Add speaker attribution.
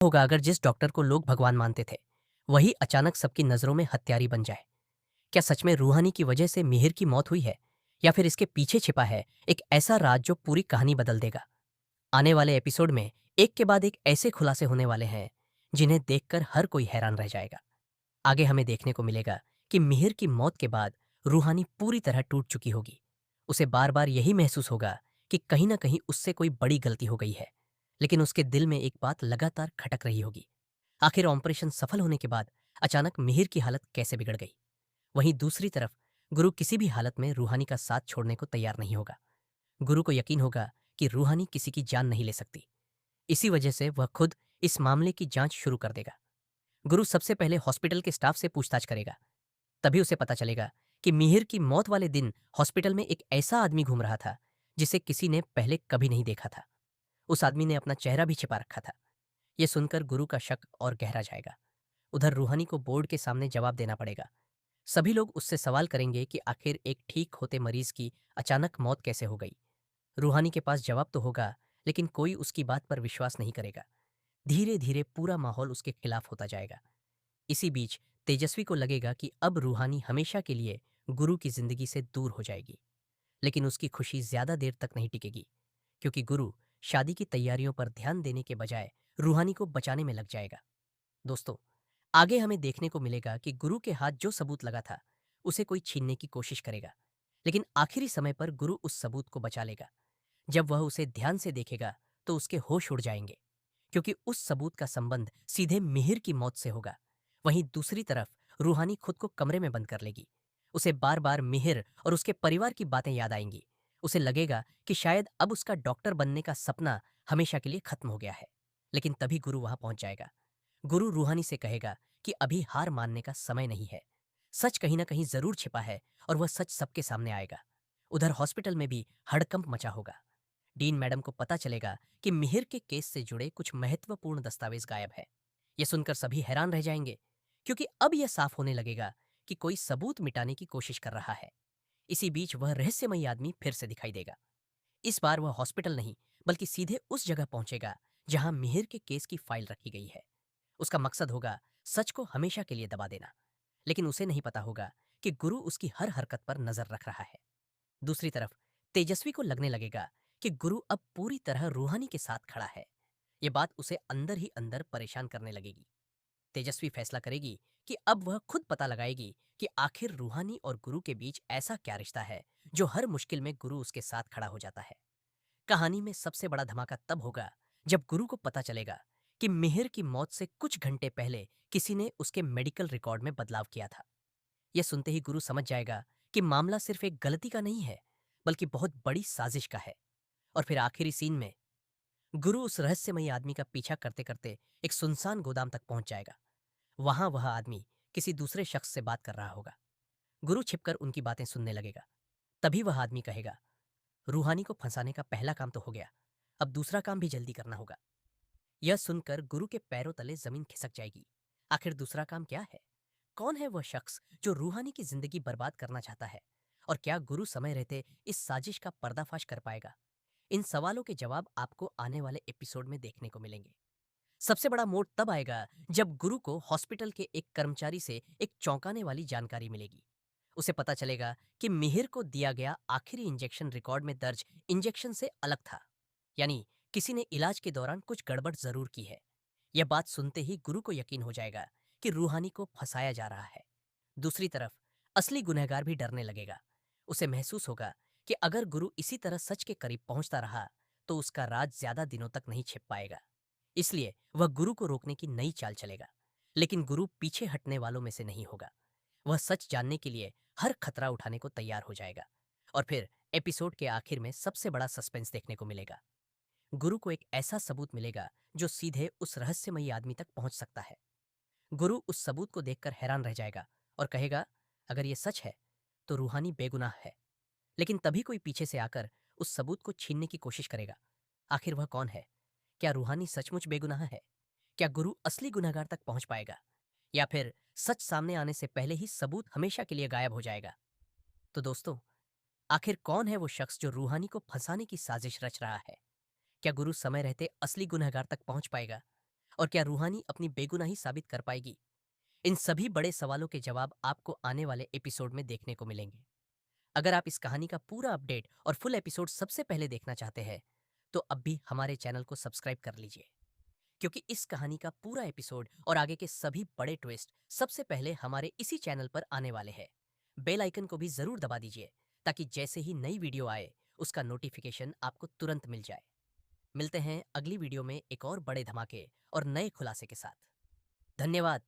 Speaker 1: होगा अगर जिस डॉक्टर को लोग भगवान मानते थे, वही अचानक सबकी नज़रों में हत्यारी बन जाए? क्या सच में रूहानी की वजह से मिहिर की मौत हुई है? या फिर इसके पीछे छिपा है एक ऐसा राज जो पूरी कहानी बदल देगा? आने वाले एपिसोड में एक के बाद एक ऐसे खुलासे होने वाले हैं, जिन्हें देखकर हर कोई हैरान रह जाएगा। आगे हमें देखने को मिलेगा कि मिहिर की मौत के बाद रूहानी पूरी तरह टूट चुकी होगी। उसे बार-बार यही महसूस होगा कि कहीं न कहीं उससे कोई बड़ी गलती हो गई है। लेकिन उसके दिल में एक बात लगातार खटक रही होगी। आखिर ऑपरेशन सफल होने के बाद अचानक मिहिर की हालत कैसे बिगड़ गई? वहीं दूसरी तरफ गुरु किसी भी हालत में रूहानी का साथ छोड़ने को तैयार नहीं होगा। गुरु को यकीन होगा कि रूहानी किसी की जान नहीं ले सकती। इसी वजह से वह खुद इस मामले की जांच शुरू कर देगा। गुरु सबसे पहले हॉस्पिटल के स्टाफ से पूछताछ करेगा। तभी उसे पता चलेगा कि मिहिर की मौत वाले दिन हॉस्पिटल में एक ऐसा आदमी घूम रहा था, जिसे किसी ने पहले कभी नहीं देखा था। उस आदमी ने अपना चेहरा भी छिपा रखा था। यह सुनकर गुरु का शक और गहरा जाएगा। उधर रूहानी को बोर्ड के सामने जवाब देना पड़ेगा। सभी लोग उससे सवाल करेंगे कि आखिर एक ठीक होते मरीज की अचानक मौत कैसे हो गई। रूहानी के पास जवाब तो होगा, लेकिन कोई उसकी बात पर विश्वास नहीं करेगा। धीरे धीरे पूरा माहौल उसके खिलाफ होता जाएगा। इसी बीच तेजस्वी को लगेगा कि अब रूहानी हमेशा के लिए गुरु की जिंदगी से दूर हो जाएगी। लेकिन उसकी खुशी ज्यादा देर तक नहीं टिकेगी, क्योंकि गुरु शादी की तैयारियों पर ध्यान देने के बजाय रूहानी को बचाने में लग जाएगा। दोस्तों, आगे हमें देखने को मिलेगा कि गुरु के हाथ जो सबूत लगा था, उसे कोई छीनने की कोशिश करेगा। लेकिन आखिरी समय पर गुरु उस सबूत को बचा लेगा। जब वह उसे ध्यान से देखेगा तो उसके होश उड़ जाएंगे, क्योंकि उस सबूत का संबंध सीधे मिहिर की मौत से होगा। वहीं दूसरी तरफ रूहानी खुद को कमरे में बंद कर लेगी। उसे बार बार मिहिर और उसके परिवार की बातें याद आएंगी। उसे लगेगा कि शायद अब उसका डॉक्टर बनने का सपना हमेशा के लिए खत्म हो गया है। लेकिन तभी गुरु वहां पहुंच जाएगा। गुरु रूहानी से कहेगा कि अभी हार मानने का समय नहीं है। सच कहीं ना कहीं जरूर छिपा है, और वह सच सबके सामने आएगा। उधर हॉस्पिटल में भी हड़कंप मचा होगा। डीन मैडम को पता चलेगा कि मिहिर के केस से जुड़े कुछ महत्वपूर्ण दस्तावेज गायब है। यह सुनकर सभी हैरान रह जाएंगे, क्योंकि अब यह साफ होने लगेगा कि कोई सबूत मिटाने की कोशिश कर रहा है। इसी बीच वह रहस्यमयी आदमी फिर से दिखाई देगा। इस बार वह हॉस्पिटल नहीं, बल्कि सीधे उस जगह पहुंचेगा जहां मिहिर के केस की फाइल रखी गई है। उसका मकसद होगा सच को हमेशा के लिए दबा देना। लेकिन उसे नहीं पता होगा कि गुरु उसकी हर हरकत पर नजर रख रहा है। दूसरी तरफ तेजस्वी को लगने लगेगा कि गुरु अब पूरी तरह रूहानी के साथ खड़ा है। यह बात उसे अंदर ही अंदर परेशान करने लगेगी। तेजस्वी फैसला करेगी कि अब वह खुद पता लगाएगी कि आखिर रूहानी और गुरु के बीच ऐसा क्या रिश्ता है, जो हर मुश्किल में गुरु उसके साथ खड़ा हो जाता है। कहानी में सबसे बड़ा धमाका तब होगा जब गुरु को पता चलेगा कि मिहिर की मौत से कुछ घंटे पहले किसी ने उसके मेडिकल रिकॉर्ड में बदलाव किया था। यह सुनते ही गुरु समझ जाएगा कि मामला सिर्फ एक गलती का नहीं है, बल्कि बहुत बड़ी साजिश का है। और फिर आखिरी सीन में गुरु उस रहस्यमयी आदमी का पीछा करते करते एक सुनसान गोदाम तक पहुंच जाएगा। वहां वह आदमी किसी दूसरे शख्स से बात कर रहा होगा। गुरु छिपकर उनकी बातें सुनने लगेगा। तभी वह आदमी कहेगा, रूहानी को फंसाने का पहला काम तो हो गया, अब दूसरा काम भी जल्दी करना होगा। यह सुनकर गुरु के पैरों तले जमीन खिसक जाएगी। आखिर दूसरा काम क्या है? कौन है वह शख्स जो रूहानी की जिंदगी बर्बाद करना चाहता है? और क्या गुरु समय रहते इस साजिश का पर्दाफाश कर पाएगा? इन सवालों के जवाब आपको आने वाले एपिसोड में देखने को मिलेंगे। सबसे बड़ा मोड़ तब आएगा जब गुरु को हॉस्पिटल के एक कर्मचारी से एक चौंकाने वाली जानकारी मिलेगी। उसे पता चलेगा कि मिहिर को दिया गया आखिरी इंजेक्शन रिकॉर्ड में दर्ज इंजेक्शन से अलग था। यानी किसी ने इलाज के दौरान कुछ गड़बड़ जरूर की है। यह बात सुनते ही गुरु को यकीन हो जाएगा कि रूहानी को फंसाया जा रहा है। दूसरी तरफ असली गुनहगार भी डरने लगेगा। उसे महसूस होगा कि अगर गुरु इसी तरह सच के करीब पहुंचता रहा, तो उसका राज ज्यादा दिनों तक नहीं छिप पाएगा। इसलिए वह गुरु को रोकने की नई चाल चलेगा। लेकिन गुरु पीछे हटने वालों में से नहीं होगा। वह सच जानने के लिए हर खतरा उठाने को तैयार हो जाएगा। और फिर एपिसोड के आखिर में सबसे बड़ा सस्पेंस देखने को मिलेगा। गुरु को एक ऐसा सबूत मिलेगा जो सीधे उस रहस्यमयी आदमी तक पहुंच सकता है। गुरु उस सबूत को देखकर हैरान रह जाएगा और कहेगा, अगर ये सच है तो रूहानी बेगुनाह है। लेकिन तभी कोई पीछे से आकर उस सबूत को छीनने की कोशिश करेगा। आखिर वह कौन है? क्या रूहानी सचमुच बेगुनाह है? क्या गुरु असली गुनहगार तक पहुंच पाएगा? या फिर सच सामने आने से पहले ही सबूत हमेशा के लिए गायब हो जाएगा? तो दोस्तों, आखिर कौन है वो शख्स जो रूहानी को फंसाने की साजिश रच रहा है? क्या गुरु समय रहते असली गुनहगार तक पहुंच पाएगा? और क्या रूहानी अपनी बेगुनाही साबित कर पाएगी? इन सभी बड़े सवालों के जवाब आपको आने वाले एपिसोड में देखने को मिलेंगे। अगर आप इस कहानी का पूरा अपडेट और फुल एपिसोड सबसे पहले देखना चाहते हैं, तो अब भी हमारे चैनल को सब्सक्राइब कर लीजिए, क्योंकि इस कहानी का पूरा एपिसोड और आगे के सभी बड़े ट्विस्ट सबसे पहले हमारे इसी चैनल पर आने वाले हैं। बेल आइकन को भी जरूर दबा दीजिए, ताकि जैसे ही नई वीडियो आए उसका नोटिफिकेशन आपको तुरंत मिल जाए। मिलते हैं अगली वीडियो में एक और बड़े धमाके और नए खुलासे के साथ। धन्यवाद।